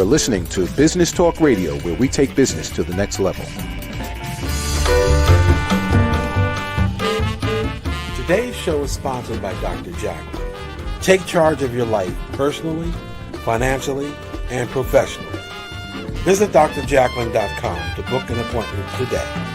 You're listening to Business Talk Radio, where we take business to the next level. Today's show is sponsored by Dr. Jacalyn. Take charge of your life personally, financially, and professionally. Visit drjacalyn.com to book an appointment today.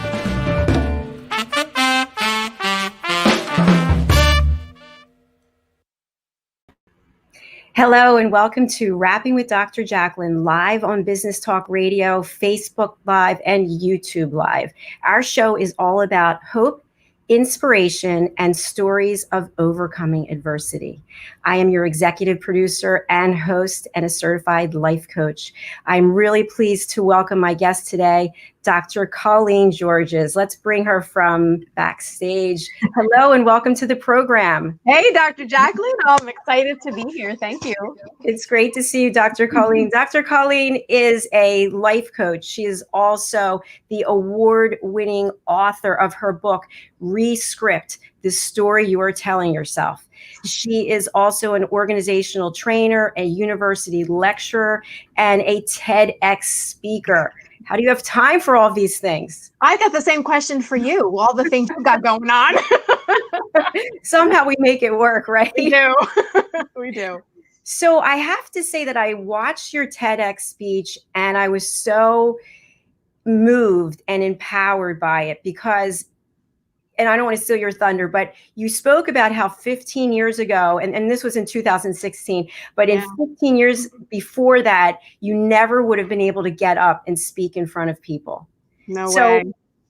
Hello and welcome to Rapping with Dr. Jacalyn, live on Business Talk Radio, Facebook Live, and YouTube Live. Our show is all about hope, inspiration, and stories of overcoming adversity. I am your executive producer and host and a certified life coach. I'm really pleased to welcome my guest today, Dr. Colleen Georges. Let's bring her from backstage. Hello and welcome to the program. Hey, Dr. Jacalyn. I'm excited to be here. Thank you. It's great to see you, Dr. Colleen. Dr. Colleen is a life coach. She is also the award-winning author of her book, RESCRIPT, The Story You Are Telling Yourself. She is also an organizational trainer, a university lecturer, and a Tedx speaker. How do you have time for all these things? I got the same question for you. All the things you've got going on. Somehow we make it work, right? We do. We do. So I have to say that I watched your TEDx speech and I was so moved and empowered by it because, and I don't want to steal your thunder, but you spoke about how 15 years ago, and this was in 2016, but in 15 years before that, you never would have been able to get up and speak in front of people. No way.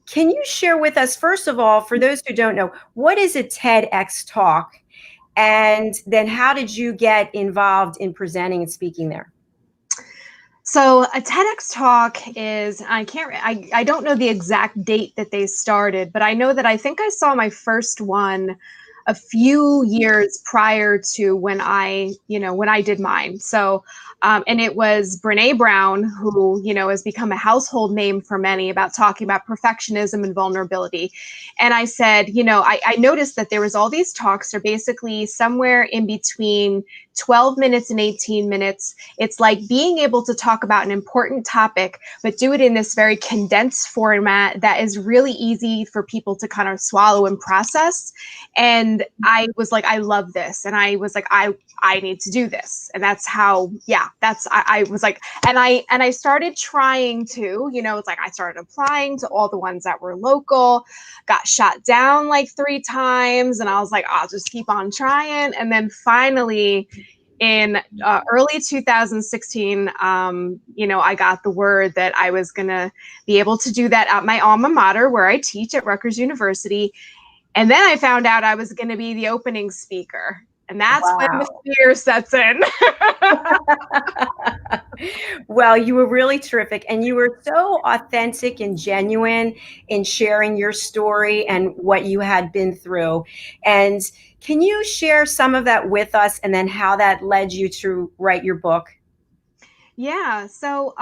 Can you share with us, first of all, for those who don't know, what is a TEDx talk? And then how did you get involved in presenting and speaking there? So a TEDx talk is, I don't know the exact date that they started, but I know that I think I saw my first one a few years prior to when I did mine. So, and it was Brene Brown, who, has become a household name for many about talking about perfectionism and vulnerability. And I said, I noticed that there was all these talks are basically somewhere in between 12 minutes and 18 minutes. It's like being able to talk about an important topic, but do it in this very condensed format that is really easy for people to kind of swallow and process. And I was like, I love this. And I was like, I need to do this. And that's how, I was like, and I started trying to, it's like I started applying to all the ones that were local, got shot down like 3 times. And I was like, I'll just keep on trying. And then finally, in early 2016, I got the word that I was going to be able to do that at my alma mater where I teach at Rutgers University. And then I found out I was going to be the opening speaker. And that's when the fear sets in. Well, you were really terrific. And you were so authentic and genuine in sharing your story and what you had been through. And can you share some of that with us and then how that led you to write your book? Yeah. So,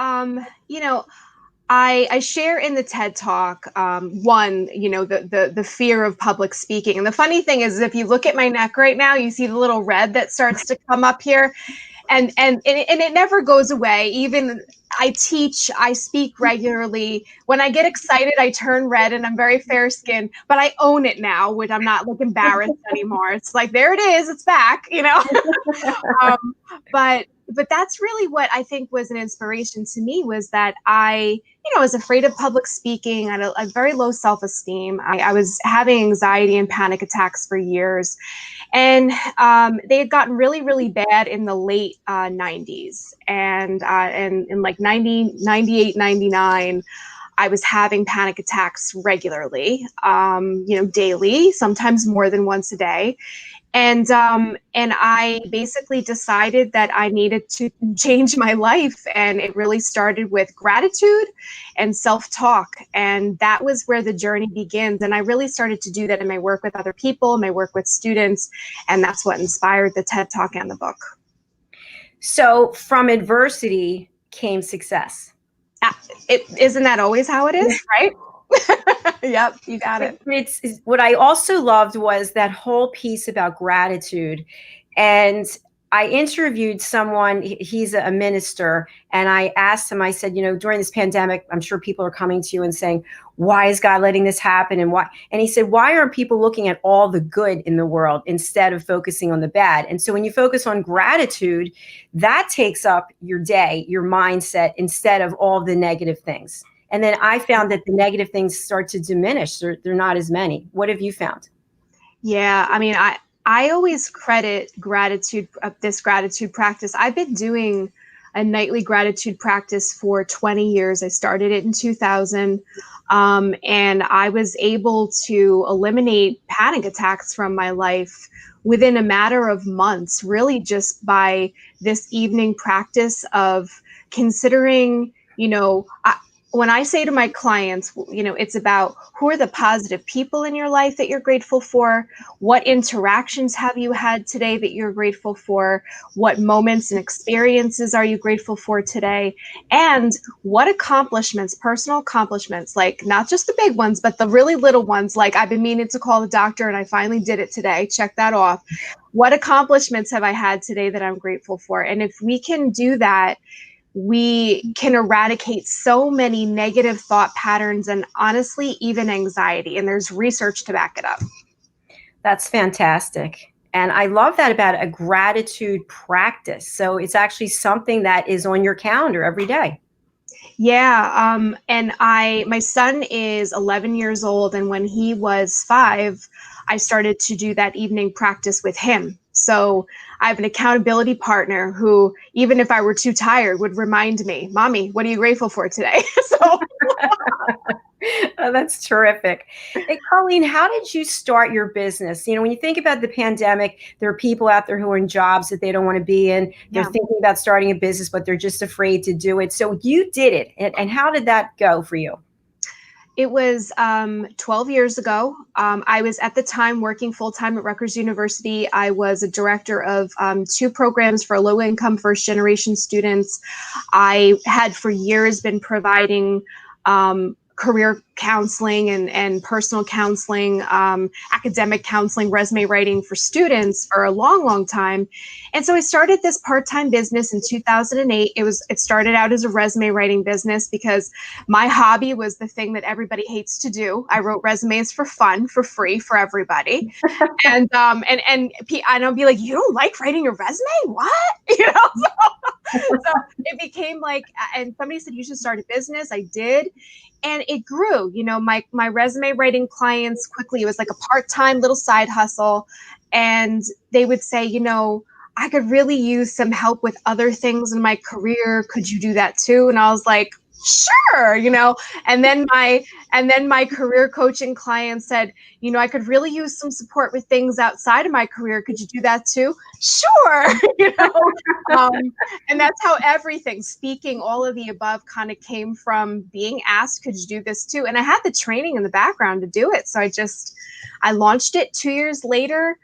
I share in the TED Talk, the fear of public speaking. And the funny thing is, if you look at my neck right now, you see the little red that starts to come up here. And it never goes away. Even I teach, I speak regularly. When I get excited, I turn red and I'm very fair skinned, but I own it now, which I'm not like embarrassed anymore. It's like, there it is, it's back, But that's really what I think was an inspiration to me, was that I was afraid of public speaking. I had a very low self-esteem. I was having anxiety and panic attacks for years. And they had gotten really, really bad in the late 90s. And in like 98, 99, I was having panic attacks regularly, daily, sometimes more than once a day. And I basically decided that I needed to change my life. And it really started with gratitude and self-talk. And that was where the journey begins. And I really started to do that in my work with other people, my work with students. And that's what inspired the TED Talk and the book. So from adversity came success. Isn't that always how it is, right? Yep, you got it. It's what I also loved was that whole piece about gratitude. And I interviewed someone, he's a minister, and I asked him, I said, during this pandemic, I'm sure people are coming to you and saying, why is God letting this happen? And why? And he said, why aren't people looking at all the good in the world instead of focusing on the bad? And so when you focus on gratitude, that takes up your day, your mindset, instead of all the negative things. And then I found that the negative things start to diminish. They're not as many. What have you found? Yeah, I mean, I always credit gratitude, this gratitude practice. I've been doing a nightly gratitude practice for 20 years. I started it in 2000, and I was able to eliminate panic attacks from my life within a matter of months, really just by this evening practice of considering, when I say to my clients, it's about who are the positive people in your life that you're grateful for? What interactions have you had today that you're grateful for? What moments and experiences are you grateful for today? And what accomplishments, personal accomplishments, like not just the big ones, but the really little ones, like I've been meaning to call the doctor and I finally did it today. Check that off. What accomplishments have I had today that I'm grateful for? And if we can do that, we can eradicate so many negative thought patterns and honestly, even anxiety. And there's research to back it up. That's fantastic. And I love that about a gratitude practice. So it's actually something that is on your calendar every day. Yeah. And my son is 11 years old. And when he was 5, I started to do that evening practice with him. So I have an accountability partner who, even if I were too tired, would remind me, Mommy, what are you grateful for today? So Oh, that's terrific. Hey, Colleen, how did you start your business? When you think about the pandemic, there are people out there who are in jobs that they don't want to be in. They're thinking about starting a business, but they're just afraid to do it. So you did it. And how did that go for you? It was 12 years ago. I was at the time working full-time at Rutgers University. I was a director of 2 programs for low-income first-generation students. I had for years been providing career counseling and personal counseling, academic counseling, resume writing for students for a long, long time. And so I started this part-time business in 2008. It started out as a resume writing business because my hobby was the thing that everybody hates to do. I wrote resumes for fun, for free, for everybody. and I'll be like, you don't like writing a resume? What? So it became like, and somebody said you should start a business. I did. And it grew, my resume writing clients quickly, it was like a part-time little side hustle. And they would say, I could really use some help with other things in my career. Could you do that too? And I was like, sure, and then my career coaching client said, I could really use some support with things outside of my career. Could you do that too? Sure. And that's how everything, speaking, all of the above kind of came from being asked, could you do this too? And I had the training in the background to do it. So I launched it. 2 years later,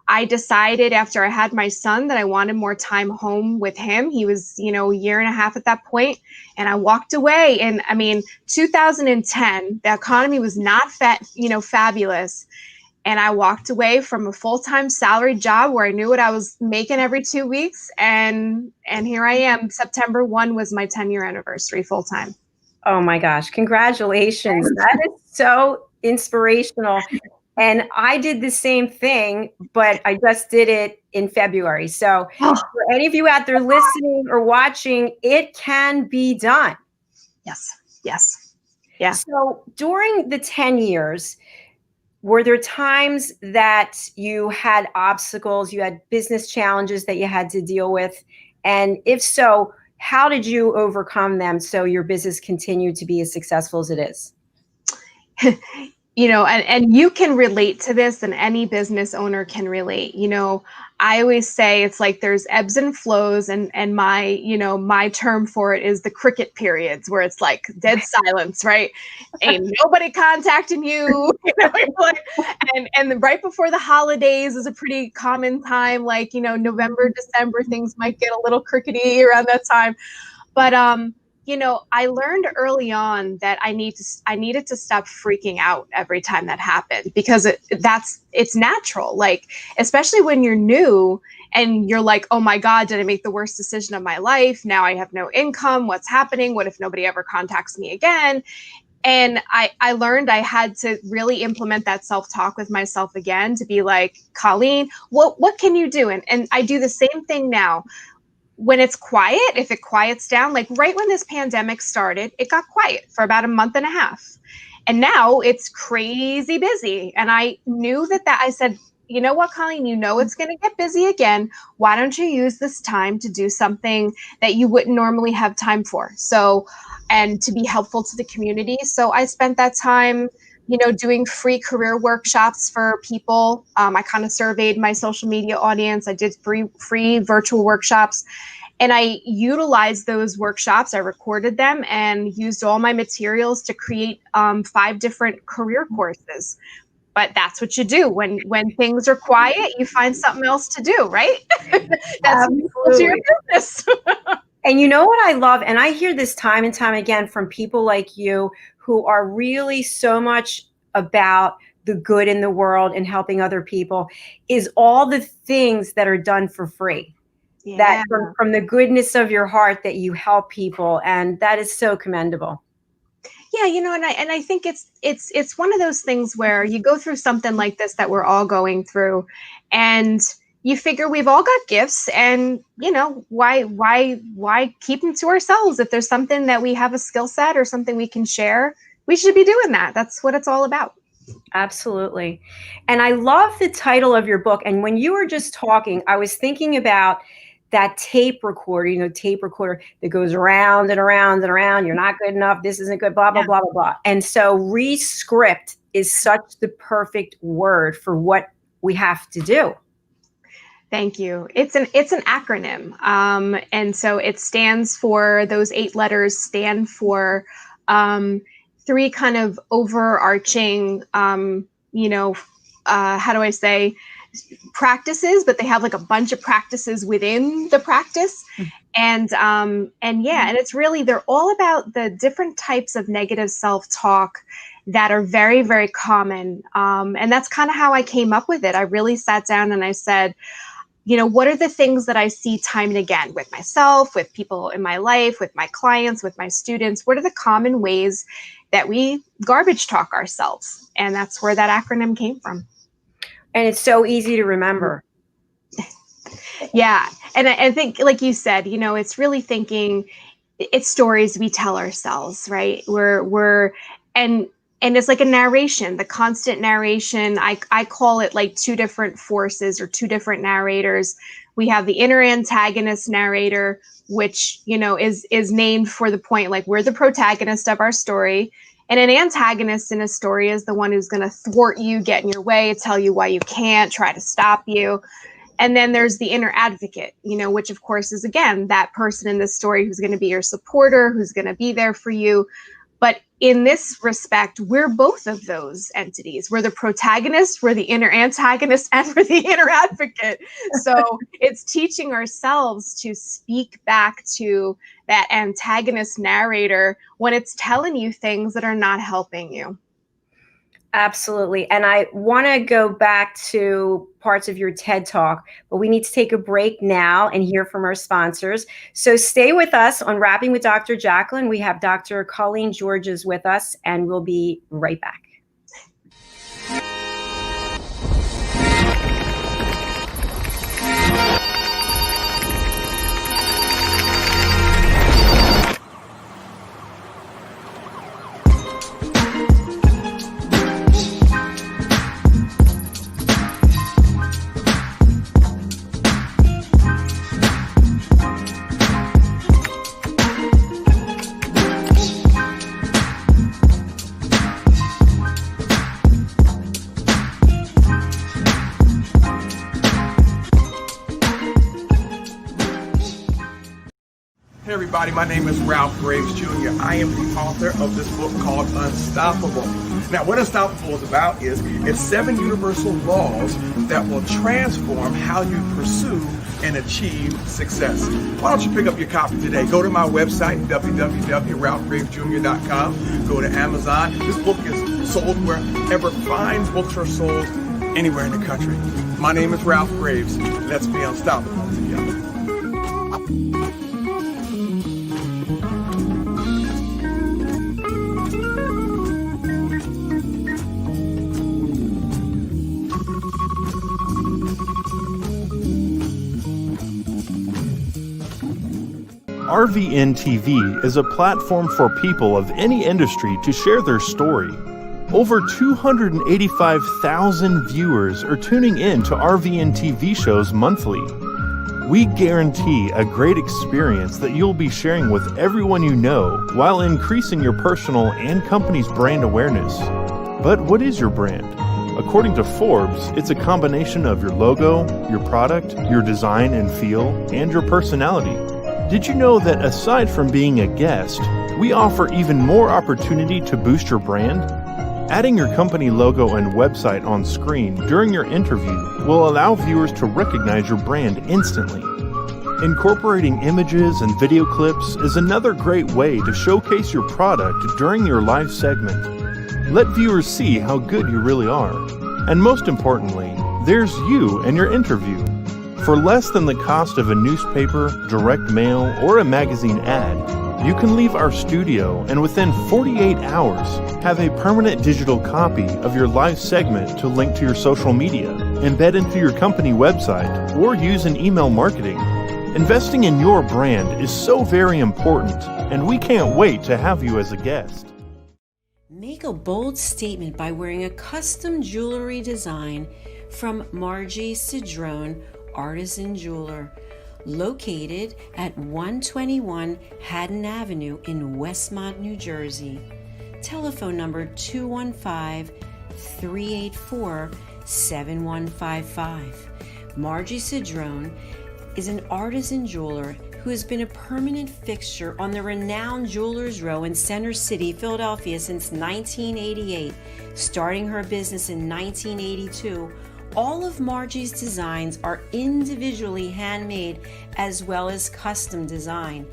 I decided after I had my son that I wanted more time home with him. He was, a year and a half at that point, and I walked away. And 2010, the economy was not fabulous. And I walked away from a full-time salaried job where I knew what I was making every 2 weeks. And here I am. September 1 was my 10-year anniversary full-time. Oh my gosh. Congratulations. That is so inspirational. And I did the same thing, but I just did it in February. So for any of you out there listening or watching, it can be done. Yes. Yeah. So during the 10 years, were there times that you had obstacles, you had business challenges that you had to deal with? And if so, how did you overcome them so your business continued to be as successful as it is? And you can relate to this, and any business owner can relate. I always say it's like there's ebbs and flows, and my term for it is the cricket periods, where it's like dead silence, right? Ain't nobody contacting you, and right before the holidays is a pretty common time, like, November, December, things might get a little crickety around that time. But I learned early on that I needed to stop freaking out every time that happened, because it's natural. Like, especially when you're new and you're like, oh my God, did I make the worst decision of my life? Now I have no income. What's happening? What if nobody ever contacts me again? And I learned I had to really implement that self-talk with myself again, to be like, Colleen, what can you do? And I do the same thing now. When it's quiet, if it quiets down, like right when this pandemic started, it got quiet for about a month and a half. And now it's crazy busy. And I knew that I said, you know what, Colleen, it's going to get busy again. Why don't you use this time to do something that you wouldn't normally have time for? So, and to be helpful to the community. So I spent that time, doing free career workshops for people. I kind of surveyed my social media audience. I did free virtual workshops, and I utilized those workshops. I recorded them and used all my materials to create 5 different career courses. But that's what you do when things are quiet. You find something else to do, right? That's your business. And you know what I love, and I hear this time and time again from people like you who are really so much about the good in the world and helping other people, is all the things that are done for free. Yeah. That from the goodness of your heart that you help people, and that is so commendable. Yeah, and I think it's one of those things where you go through something like this that we're all going through, and you figure we've all got gifts, and why keep them to ourselves? If there's something that we have a skill set or something we can share, we should be doing that. That's what it's all about. Absolutely. And I love the title of your book. And when you were just talking, I was thinking about that tape recorder, tape recorder that goes around and around and around. You're not good enough. This isn't good, blah, blah, blah, blah, blah. And so RESCRIPT is such the perfect word for what we have to do. Thank you. It's an acronym. And so it stands for, those 8 letters stand for 3 kind of overarching, how do I say, practices, but they have like a bunch of practices within the practice. And it's really, they're all about the different types of negative self-talk that are very, very common. And that's kind of how I came up with it. I really sat down and I said, what are the things that I see time and again with myself, with people in my life, with my clients, with my students? What are the common ways that we garbage talk ourselves? And that's where that acronym came from. And it's so easy to remember. Yeah. And I think, like you said, it's really thinking, it's stories we tell ourselves, right? And it's like a narration, the constant narration. I call it like 2 different forces or 2 different narrators. We have the inner antagonist narrator, which, is named for the point, like we're the protagonist of our story. And an antagonist in a story is the one who's going to thwart you, get in your way, tell you why you can't, try to stop you. And then there's the inner advocate, which of course is, again, that person in the story who's going to be your supporter, who's going to be there for you. But in this respect, we're both of those entities. We're the protagonist, we're the inner antagonist, and we're the inner advocate. So it's teaching ourselves to speak back to that antagonist narrator when it's telling you things that are not helping you. Absolutely. And I want to go back to parts of your TED Talk, but we need to take a break now and hear from our sponsors. So stay with us on Rapping with Dr. Jacalyn. We have Dr. Colleen Georges with us, and we'll be right back. everybody. My name is Ralph Graves Jr. I am the author of this book called Unstoppable. Now, what Unstoppable is about is it's 7 universal laws that will transform how you pursue and achieve success. Why don't you pick up your copy today? Go to my website, www.ralphgravesjr.com. Go to Amazon. This book is sold wherever fine books are sold, anywhere in the country. My name is Ralph Graves. Let's be unstoppable together. RVN TV is a platform for people of any industry to share their story. Over 285,000 viewers are tuning in to RVN TV shows monthly. We guarantee a great experience that you'll be sharing with everyone you know while increasing your personal and company's brand awareness. But what is your brand? According to Forbes, it's a combination of your logo, your product, your design and feel, and your personality. Did you know that aside from being a guest, we offer even more opportunity to boost your brand? Adding your company logo and website on screen during your interview will allow viewers to recognize your brand instantly. Incorporating images and video clips is another great way to showcase your product during your live segment. Let viewers see how good you really are. And most importantly, there's you and your interview. For less than the cost of a newspaper, direct mail, or a magazine ad, you can leave our studio and within 48 hours have a permanent digital copy of your live segment to link to your social media, embed into your company website, or use in email marketing. Investing in your brand is so very important, and we can't wait to have you as a guest. Make a bold statement by wearing a custom jewelry design from Margie Cedrone, Artisan Jeweler, located at 121 Haddon Avenue in Westmont, New Jersey. Telephone number 215-384-7155. Margie Cedrone is an artisan jeweler who has been a permanent fixture on the renowned Jewelers Row in Center City, Philadelphia since 1988. Starting her business in 1982, all of Margie's designs are individually handmade as well as custom design.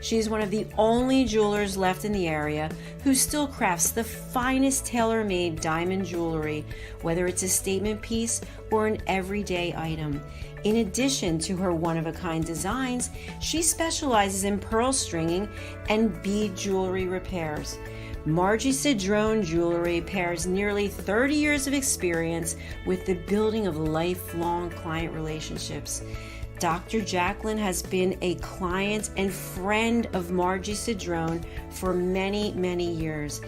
She is one of the only jewelers left in the area who still crafts the finest tailor-made diamond jewelry, whether it's a statement piece or an everyday item. In addition to her one-of-a-kind designs, she specializes in pearl stringing and bead jewelry repairs. Margie Cedrone Jewelry pairs nearly 30 years of experience with the building of lifelong client relationships. Dr. Jacalyn has been a client and friend of Margie Cedrone for many, many years.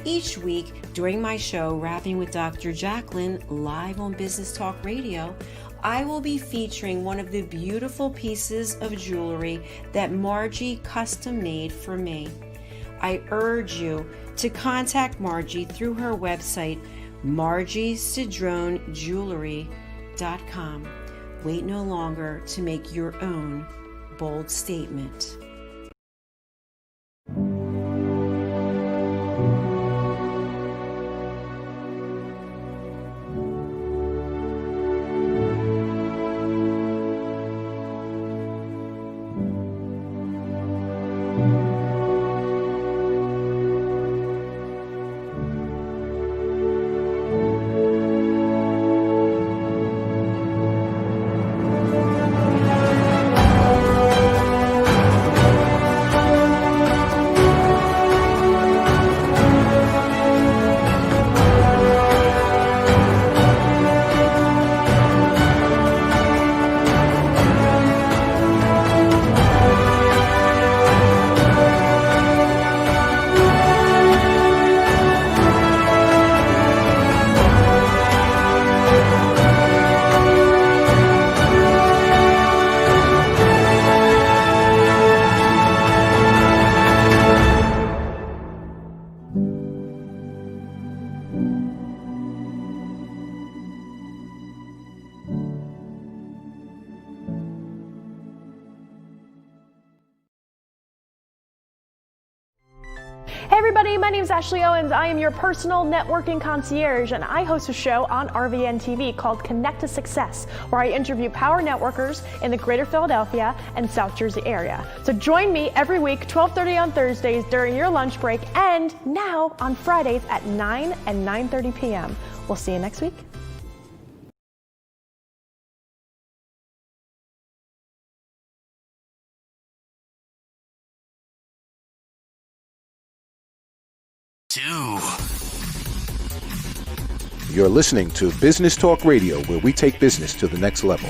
Each week during my show, Rapping with Dr. Jacalyn, live on Business Talk Radio, I will be featuring one of the beautiful pieces of jewelry that Margie custom made for me. I urge you to contact Margie through her website, margiecedronejewelry.com. Wait no longer to make your own bold statement. everybody, my name is Ashley Owens. I am your personal networking concierge, and I host a show on RVN TV called Connect to Success, where I interview power networkers in the greater Philadelphia and South Jersey area. So join me every week, 12:30 on Thursdays during your lunch break, and now on Fridays at 9 and 9:30 p.m. We'll see you next week. You're listening to Business Talk Radio, where we take business to the next level.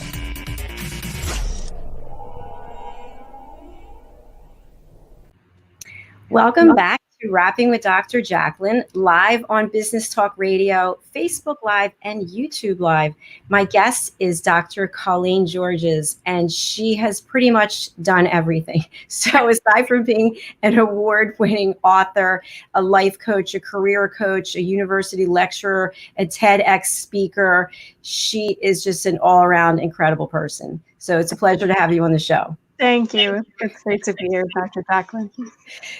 Welcome back to Rapping with Dr. Jacalyn, live on Business Talk Radio, Facebook Live, and YouTube Live. My guest is Dr. Colleen Georges, and she has pretty much done everything. So aside from being an award-winning author, a life coach, a career coach, a university lecturer, a Tedx speaker, she is just an all-around incredible person. So it's a pleasure to have you on the show. Thank you. It's great to be here, Dr. Jacalyn.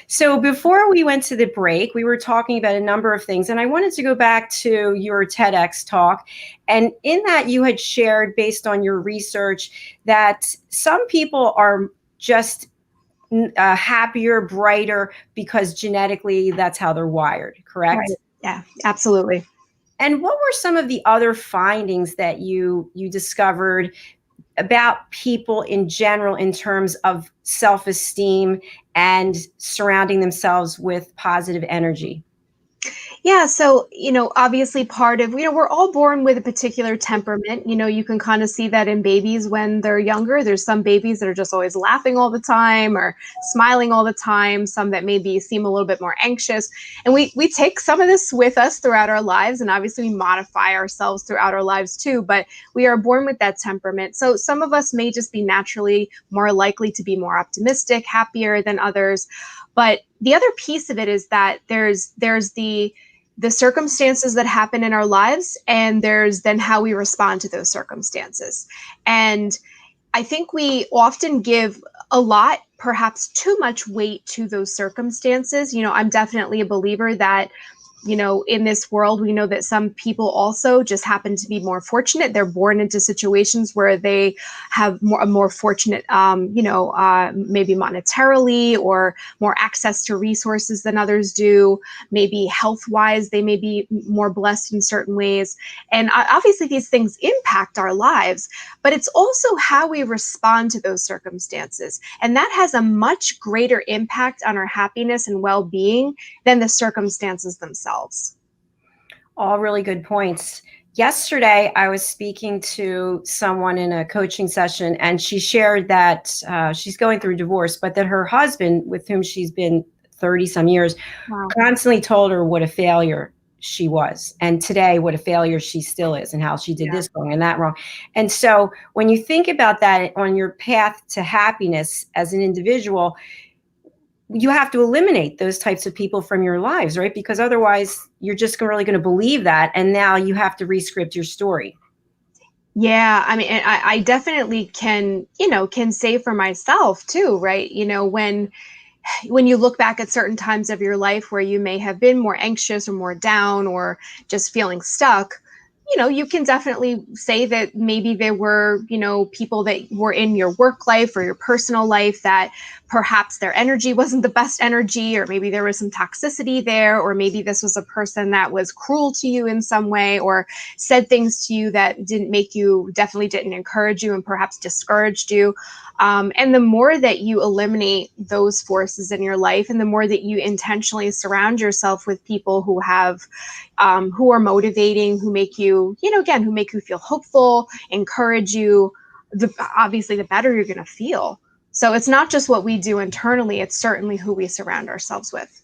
So before we went to the break, we were talking about a number of things, and I wanted to go back to your TEDx talk. And in that, you had shared, based on your research, that some people are just happier, brighter, because genetically that's how they're wired, correct? Right. Yeah, absolutely. And what were some of the other findings that you discovered about people in general in terms of self-esteem and surrounding themselves with positive energy? Yeah, so, obviously part of, we're all born with a particular temperament. You can kind of see that in babies when they're younger. There's some babies that are just always laughing all the time or smiling all the time, some that maybe seem a little bit more anxious. And we take some of this with us throughout our lives, and obviously we modify ourselves throughout our lives too, but we are born with that temperament. So some of us may just be naturally more likely to be more optimistic, happier than others. But the other piece of it is that there's the circumstances that happen in our lives, and there's then how we respond to those circumstances. And I think we often give a lot, perhaps too much weight to those circumstances. I'm definitely a believer that, in this world, we know that some people also just happen to be more fortunate. They're born into situations where they have a more fortunate, maybe monetarily or more access to resources than others do. Maybe health-wise, they may be more blessed in certain ways. And obviously these things impact our lives, but it's also how we respond to those circumstances. And that has a much greater impact on our happiness and well-being than the circumstances themselves. All really good points. Yesterday, I was speaking to someone in a coaching session, and she shared that she's going through divorce, but that her husband, with whom she's been 30 some years, constantly told her what a failure she was. And today, what a failure she still is, and how she did this wrong and that wrong. And so when you think about that on your path to happiness as an individual, you have to eliminate those types of people from your lives, right? Because otherwise you're just really going to believe that. And now you have to re-script your story. Yeah. I mean, I definitely can say for myself too, right? When you look back at certain times of your life where you may have been more anxious or more down or just feeling stuck, you can definitely say that maybe there were, people that were in your work life or your personal life that perhaps their energy wasn't the best energy, or maybe there was some toxicity there, or maybe this was a person that was cruel to you in some way, or said things to you that definitely didn't encourage you and perhaps discouraged you. And the more that you eliminate those forces in your life, and the more that you intentionally surround yourself with people who are motivating, who make you, who make you feel hopeful, encourage you, obviously the better you're going to feel. So it's not just what we do internally, it's certainly who we surround ourselves with.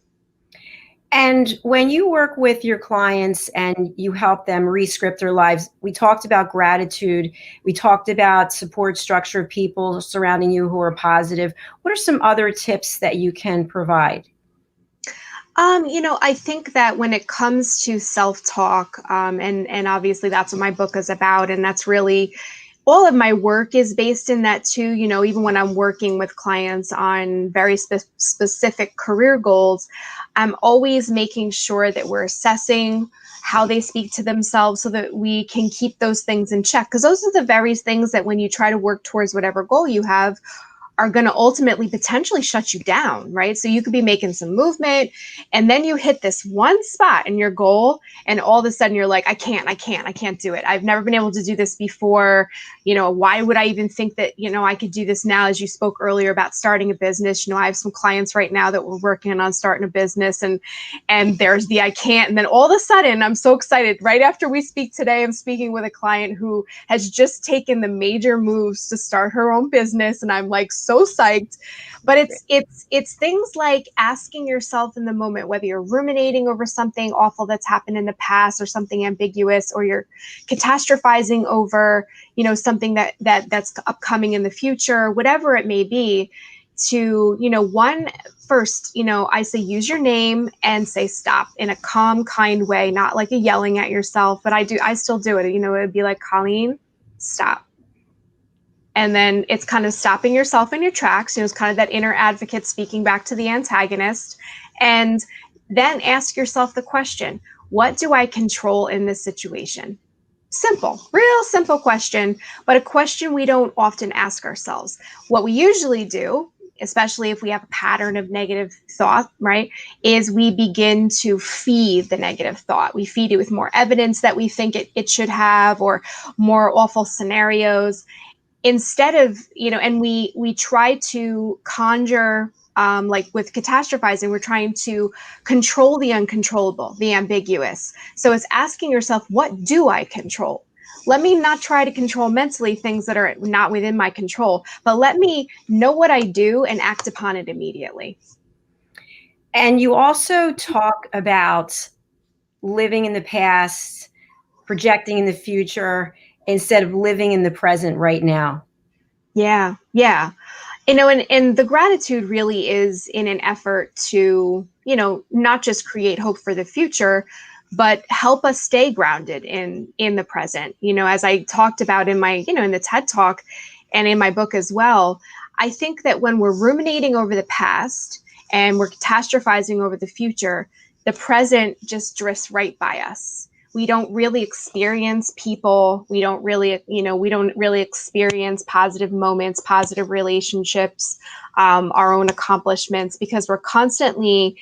And when you work with your clients and you help them re-script their lives, we talked about gratitude. We talked about support structure of people surrounding you who are positive. What are some other tips that you can provide? I think that when it comes to self-talk, and obviously that's what my book is about, and that's really all of my work is based in that too. Even when I'm working with clients on very specific career goals, I'm always making sure that we're assessing how they speak to themselves so that we can keep those things in check. Because those are the very things that when you try to work towards whatever goal you have, are going to ultimately potentially shut you down, right? So you could be making some movement and then you hit this one spot in your goal and all of a sudden you're like, I can't do it. I've never been able to do this before. Why would I even think that, I could do this now? As you spoke earlier about starting a business, I have some clients right now that we're working on starting a business and there's the I can't. And then all of a sudden I'm so excited. Right after we speak today, I'm speaking with a client who has just taken the major moves to start her own business. And I'm like, so psyched. But it's things like asking yourself in the moment, whether you're ruminating over something awful that's happened in the past or something ambiguous, or you're catastrophizing over, something that's upcoming in the future, whatever it may be, to, first, I say use your name and say stop in a calm, kind way, not like a yelling at yourself, but I still do it. It'd be like, Colleen, stop. And then it's kind of stopping yourself in your tracks. It's kind of that inner advocate speaking back to the antagonist. And then ask yourself the question, what do I control in this situation? Simple, real simple question, but a question we don't often ask ourselves. What we usually do, especially if we have a pattern of negative thought, right, is we begin to feed the negative thought. We feed it with more evidence that we think it should have, or more awful scenarios. Instead of, and we try to conjure, like with catastrophizing, we're trying to control the uncontrollable, the ambiguous. So it's asking yourself, what do I control? Let me not try to control mentally things that are not within my control, but let me know what I do and act upon it immediately. And you also talk about living in the past, projecting in the future, instead of living in the present right now. Yeah. And the gratitude really is in an effort to, not just create hope for the future, but help us stay grounded in the present. As I talked about in my, in the TED Talk and in my book as well, I think that when we're ruminating over the past and we're catastrophizing over the future, the present just drifts right by us. We don't really experience people. We don't really experience positive moments, positive relationships, our own accomplishments, because we're constantly,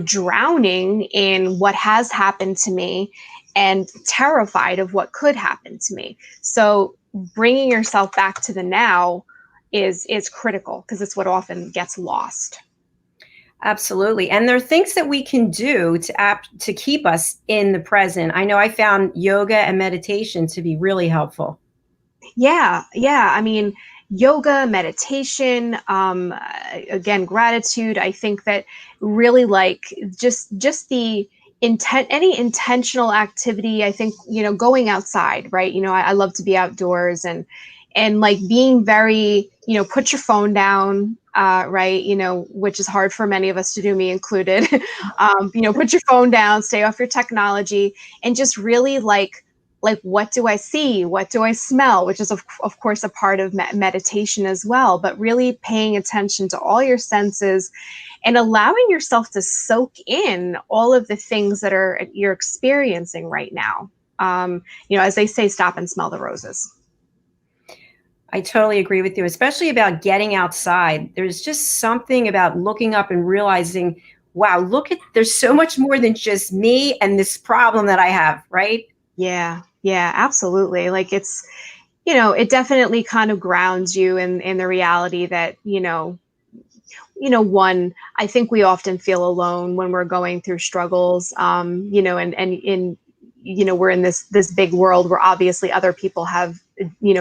drowning in what has happened to me and terrified of what could happen to me. So bringing yourself back to the now is critical, because it's what often gets lost. Absolutely. And there are things that we can do to keep us in the present. I know I found yoga and meditation to be really helpful. Yeah. I mean, yoga, meditation, again, gratitude. I think that really, like, just the any intentional activity. I think, going outside, right? I love to be outdoors and like being very, put your phone down, right? Which is hard for many of us to do, me included. Put your phone down, stay off your technology, and just really like, what do I see? What do I smell? Which is of course a part of meditation as well, but really paying attention to all your senses and allowing yourself to soak in all of the things that you're experiencing right now. As they say, stop and smell the roses. I totally agree with you, especially about getting outside. There's just something about looking up and realizing, wow, there's so much more than just me and this problem that I have, right? Yeah, absolutely. Like it's, it definitely kind of grounds you in the reality that, one, I think we often feel alone when we're going through struggles, and we're in this big world where obviously other people have,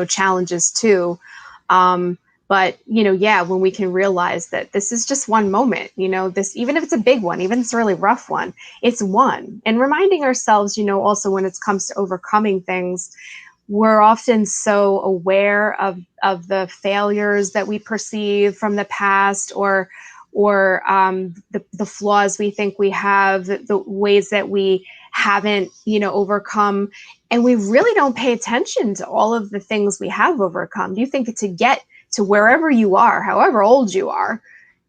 challenges too. But, when we can realize that this is just one moment, this, even if it's a big one, even if it's a really rough one, it's one. And reminding ourselves, also when it comes to overcoming things, we're often so aware of the failures that we perceive from the past, or or the flaws we think we have, the ways that we haven't, overcome. And we really don't pay attention to all of the things we have overcome. Do you think to get to wherever you are, however old you are,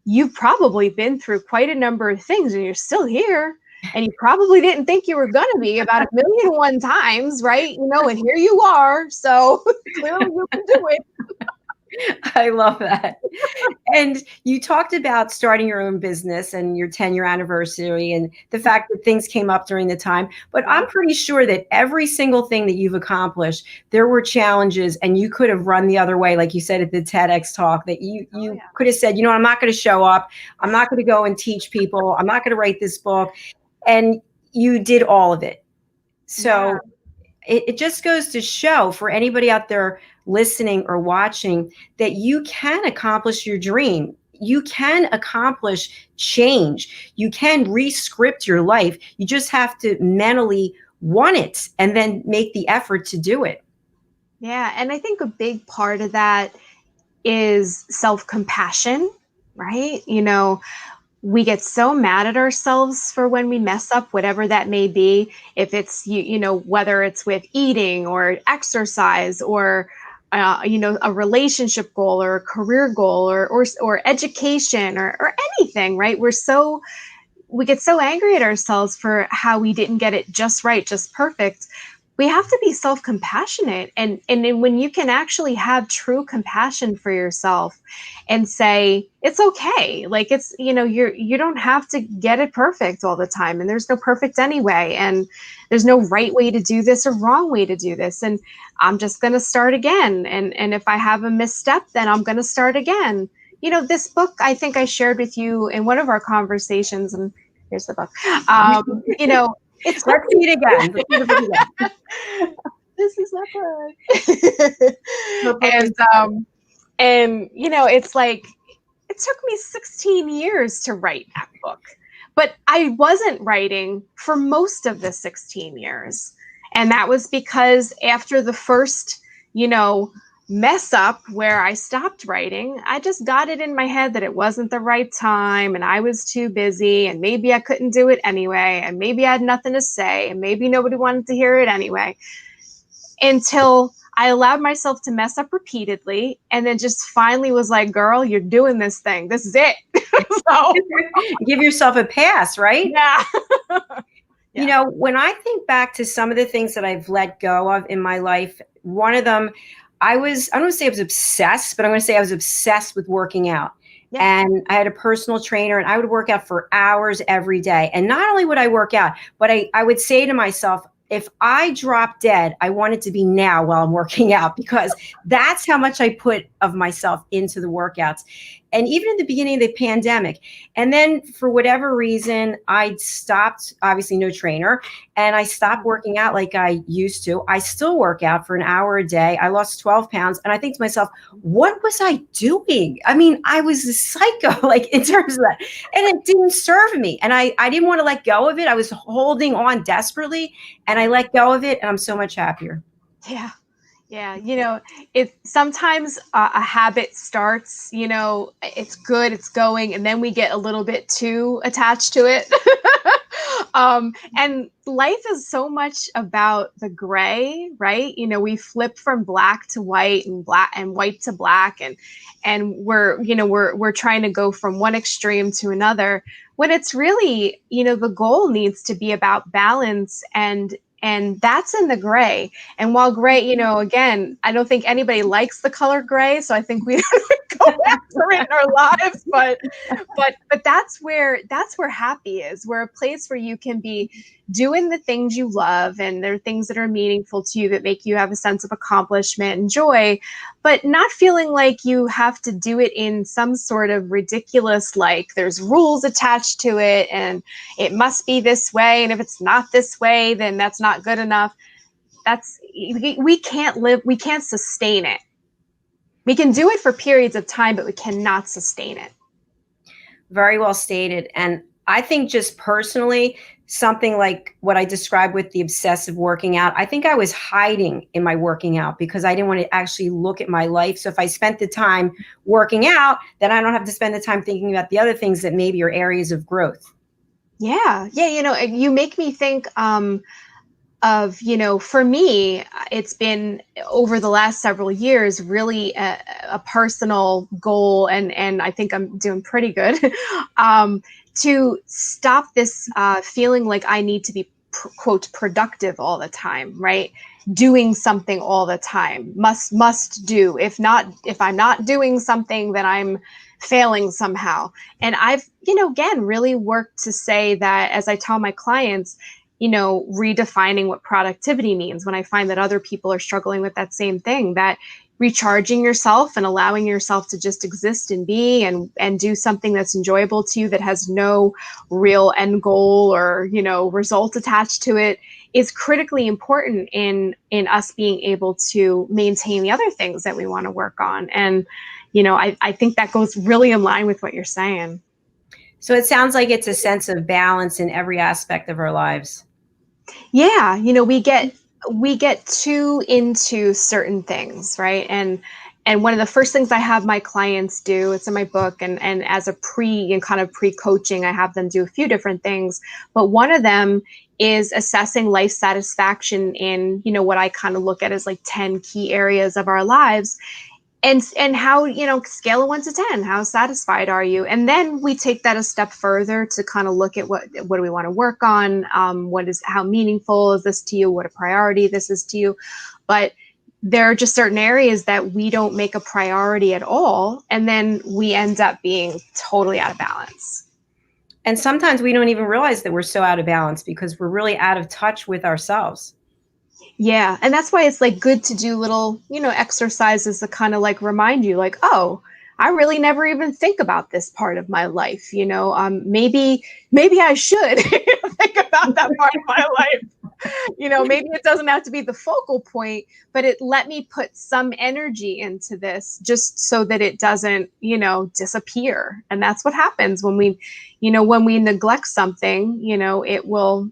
you've probably been through quite a number of things and you're still here? And you probably didn't think you were going to be about 1,000,001 times, right? And here you are. So clearly you can do it. I love that. And you talked about starting your own business and your 10-year anniversary and the fact that things came up during the time. But I'm pretty sure that every single thing that you've accomplished, there were challenges and you could have run the other way. Like you said at the TEDx talk, that you could have said, I'm not going to show up. I'm not going to go and teach people. I'm not going to write this book. And you did all of it. So it just goes to show for anybody out there listening or watching that you can accomplish your dream. You can accomplish change. You can re-script your life. You just have to mentally want it and then make the effort to do it. Yeah. And I think a big part of that is self-compassion, right? We get so mad at ourselves for when we mess up, whatever that may be. If it's, whether it's with eating or exercise or, a relationship goal or a career goal or education or anything, right? We get so angry at ourselves for how we didn't get it just right, just perfect. We have to be self-compassionate. And then when you can actually have true compassion for yourself and say, it's okay. Like it's, you don't have to get it perfect all the time. And there's no perfect anyway. And there's no right way to do this or wrong way to do this. And I'm just going to start again. And if I have a misstep, then I'm going to start again. This book, I think I shared with you in one of our conversations, and here's the book, Let's see it again. This is not good. And it's like, it took me 16 years to write that book, but I wasn't writing for most of the 16 years. And that was because after the first, mess up where I stopped writing, I just got it in my head that it wasn't the right time and I was too busy and maybe I couldn't do it anyway. And maybe I had nothing to say and maybe nobody wanted to hear it anyway, until I allowed myself to mess up repeatedly. And then just finally was like, girl, you're doing this thing. This is it. So give yourself a pass, right? Yeah. Yeah. When I think back to some of the things that I've let go of in my life, one of them, I don't want to say I was obsessed, but I'm going to say I was obsessed with working out. Yeah. And I had a personal trainer and I would work out for hours every day. And not only would I work out, but I would say to myself, if I drop dead, I want it to be now while I'm working out, because that's how much I put of myself into the workouts. And even in the beginning of the pandemic, and then for whatever reason, I stopped, obviously no trainer, and I stopped working out like I used to. I still work out for an hour a day. I lost 12 pounds. And I think to myself, what was I doing? I mean, I was a psycho, like in terms of that, and it didn't serve me. And I didn't want to let go of it. I was holding on desperately and I let go of it. And I'm so much happier. Yeah. Yeah. It sometimes a habit starts, it's good, it's going, and then we get a little bit too attached to it. And life is so much about the gray, right? We flip from black to white and white to black. And we're trying to go from one extreme to another, when it's really, the goal needs to be about balance, and that's in the gray. And while gray, again, I don't think anybody likes the color gray, so I think we go after it in our lives. But that's where happy is. We're a place where you can be doing the things you love, and there are things that are meaningful to you that make you have a sense of accomplishment and joy, but not feeling like you have to do it in some sort of ridiculous, like there's rules attached to it and it must be this way, and if it's not this way, then that's not good enough. We can't sustain it. We can do it for periods of time, but we cannot sustain it. Very well stated. And I think just personally, something like what I described with the obsessive working out, I think I was hiding in my working out because I didn't want to actually look at my life. So if I spent the time working out, then I don't have to spend the time thinking about the other things that maybe are areas of growth. Yeah. Yeah. You make me think of, for me, it's been over the last several years, really a personal goal. And I think I'm doing pretty good to stop this feeling like I need to be, quote, productive all the time, right? Doing something all the time, must do. If I'm not doing something, then I'm failing somehow. And I've, again, really worked to say that, as I tell my clients, redefining what productivity means when I find that other people are struggling with that same thing, that recharging yourself and allowing yourself to just exist and be and do something that's enjoyable to you, that has no real end goal or, result attached to it, is critically important in us being able to maintain the other things that we want to work on. And, I think that goes really in line with what you're saying. So it sounds like it's a sense of balance in every aspect of our lives. Yeah, we get too into certain things, right? And one of the first things I have my clients do, it's in my book, and as a pre-coaching, I have them do a few different things. But one of them is assessing life satisfaction in, what I kind of look at as like 10 key areas of our lives. And how, scale of 1 to 10, how satisfied are you? And then we take that a step further to kind of look at what do we want to work on? How meaningful is this to you? What a priority this is to you? But there are just certain areas that we don't make a priority at all. And then we end up being totally out of balance. And sometimes we don't even realize that we're so out of balance because we're really out of touch with ourselves. Yeah. And that's why it's like good to do little, exercises to kind of like remind you like, oh, I really never even think about this part of my life. Maybe I should think about that part of my life. Maybe it doesn't have to be the focal point, but it let me put some energy into this just so that it doesn't, disappear. And that's what happens when we neglect something, it will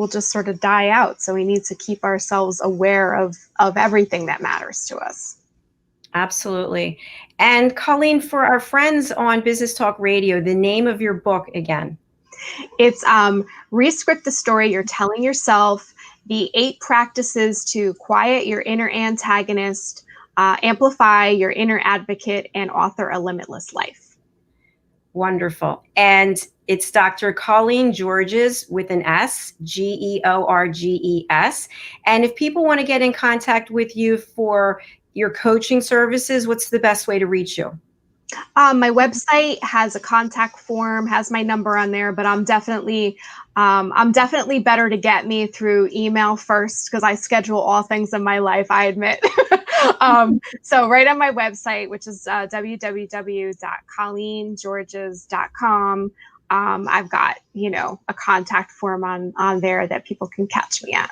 just sort of die out. So we need to keep ourselves aware of everything that matters to us. Absolutely. And Colleen, for our friends on Business Talk Radio, the name of your book again? It's RESCRIPT, the story you're telling yourself, the 8 practices to quiet your inner antagonist, amplify your inner advocate, and author a limitless life. Wonderful. And it's Dr. Colleen Georges with an S, Georges. And if people want to get in contact with you for your coaching services, what's the best way to reach you? My website has a contact form, has my number on there, but I'm definitely better to get me through email first because I schedule all things in my life, I admit. So right on my website, which is www.colleengeorges.com, I've got, a contact form on there that people can catch me at.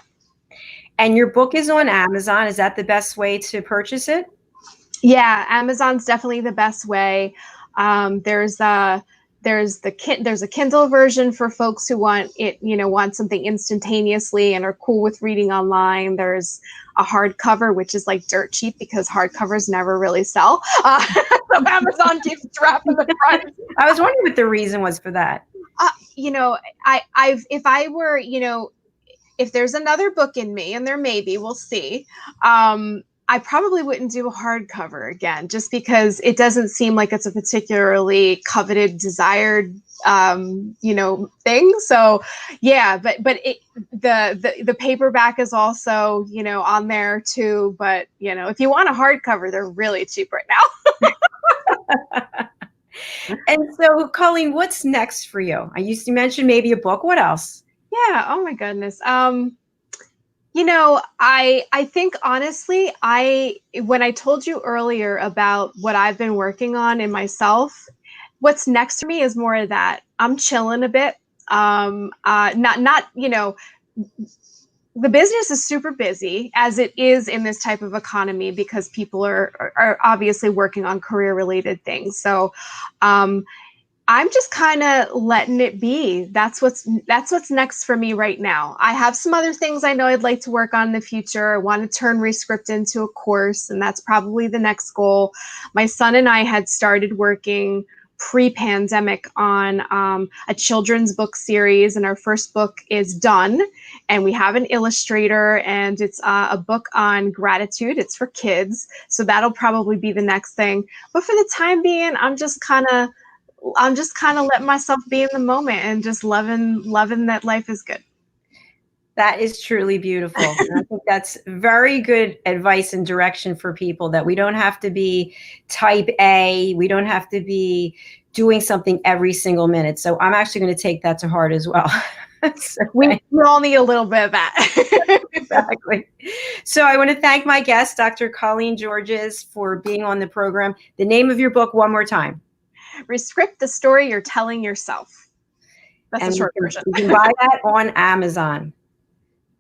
And your book is on Amazon. Is that the best way to purchase it? Yeah, Amazon's definitely the best way. There's a Kindle version for folks who want something instantaneously and are cool with reading online. There's a hardcover, which is like dirt cheap because hardcovers never really sell. So Amazon keeps dropping the price. I was wondering what the reason was for that. If there's another book in me, and there may be, we'll see. I probably wouldn't do a hardcover again, just because it doesn't seem like it's a particularly coveted, desired, thing. So, yeah, but the paperback is also, on there too. But if you want a hardcover, they're really cheap right now. And so, Colleen, what's next for you? You mentioned maybe a book. What else? Yeah. Oh my goodness. I think honestly, when I told you earlier about what I've been working on in myself, what's next for me is more of that. I'm chilling a bit. The business is super busy as it is in this type of economy because people are obviously working on career related things. So, I'm just kind of letting it be. That's what's next for me right now. I have some other things I know I'd like to work on in the future. I want to turn RESCRIPT into a course, and that's probably the next goal. My son and I had started working pre-pandemic on a children's book series, and our first book is done, and we have an illustrator, and it's a book on gratitude. It's for kids, so that'll probably be the next thing. But for the time being, I'm just kind of letting myself be in the moment and just loving that life is good. That is truly beautiful. And I think that's very good advice and direction for people, that we don't have to be type A. We don't have to be doing something every single minute. So I'm actually going to take that to heart as well. So, we all need a little bit of that. Exactly. So I want to thank my guest, Dr. Colleen Georges, for being on the program. The name of your book one more time. RESCRIPT, the story you're telling yourself. That's the short version. You can buy that on Amazon.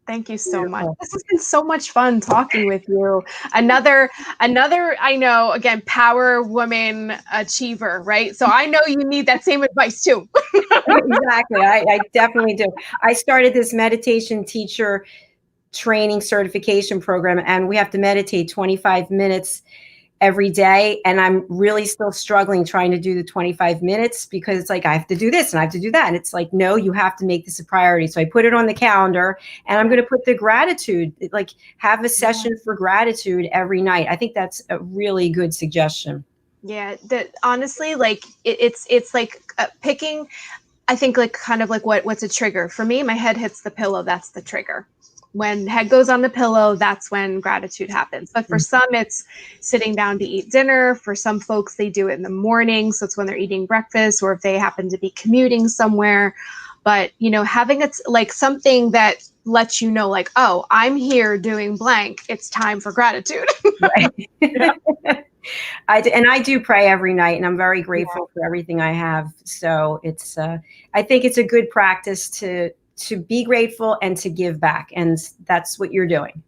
Thank you so much. This has been so much fun talking with you. Another, I know, again, power woman achiever, right? So I know you need that same advice too. Exactly. I definitely do. I started this meditation teacher training certification program, and we have to meditate 25 minutes every day. And I'm really still struggling trying to do the 25 minutes, because it's like, I have to do this and I have to do that. And it's like, no, you have to make this a priority. So I put it on the calendar, and I'm going to put the gratitude, like have a session for gratitude every night. I think that's a really good suggestion. Yeah. That honestly, like it's like picking, I think like kind of like what's a trigger for me. My head hits the pillow. That's the trigger. When head goes on the pillow, that's when gratitude happens. But for some, it's sitting down to eat dinner. For some folks, they do it in the morning. So it's when they're eating breakfast, or if they happen to be commuting somewhere. But, you know, having it like something that lets you know, like, oh, I'm here doing blank. It's time for gratitude. Right. I do pray every night, and I'm very grateful for everything I have. So it's, I think it's a good practice to be grateful and to give back. And that's what you're doing.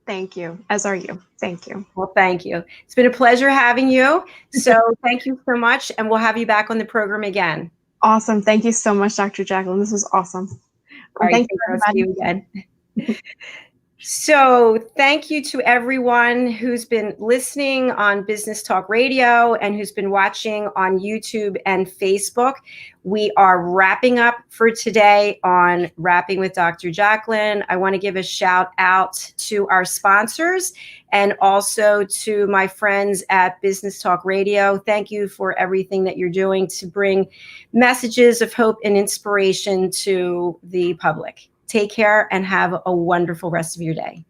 Thank you. As are you. Thank you. Well, thank you. It's been a pleasure having you. So thank you so much. And we'll have you back on the program again. Awesome. Thank you so much, Dr. Jacalyn. This was awesome. All right. Thank you again. So thank you to everyone who's been listening on Business Talk Radio and who's been watching on YouTube and Facebook. We are wrapping up for today on Wrapping with Dr. Jacalyn. I want to give a shout out to our sponsors and also to my friends at Business Talk Radio. Thank you for everything that you're doing to bring messages of hope and inspiration to the public. Take care and have a wonderful rest of your day.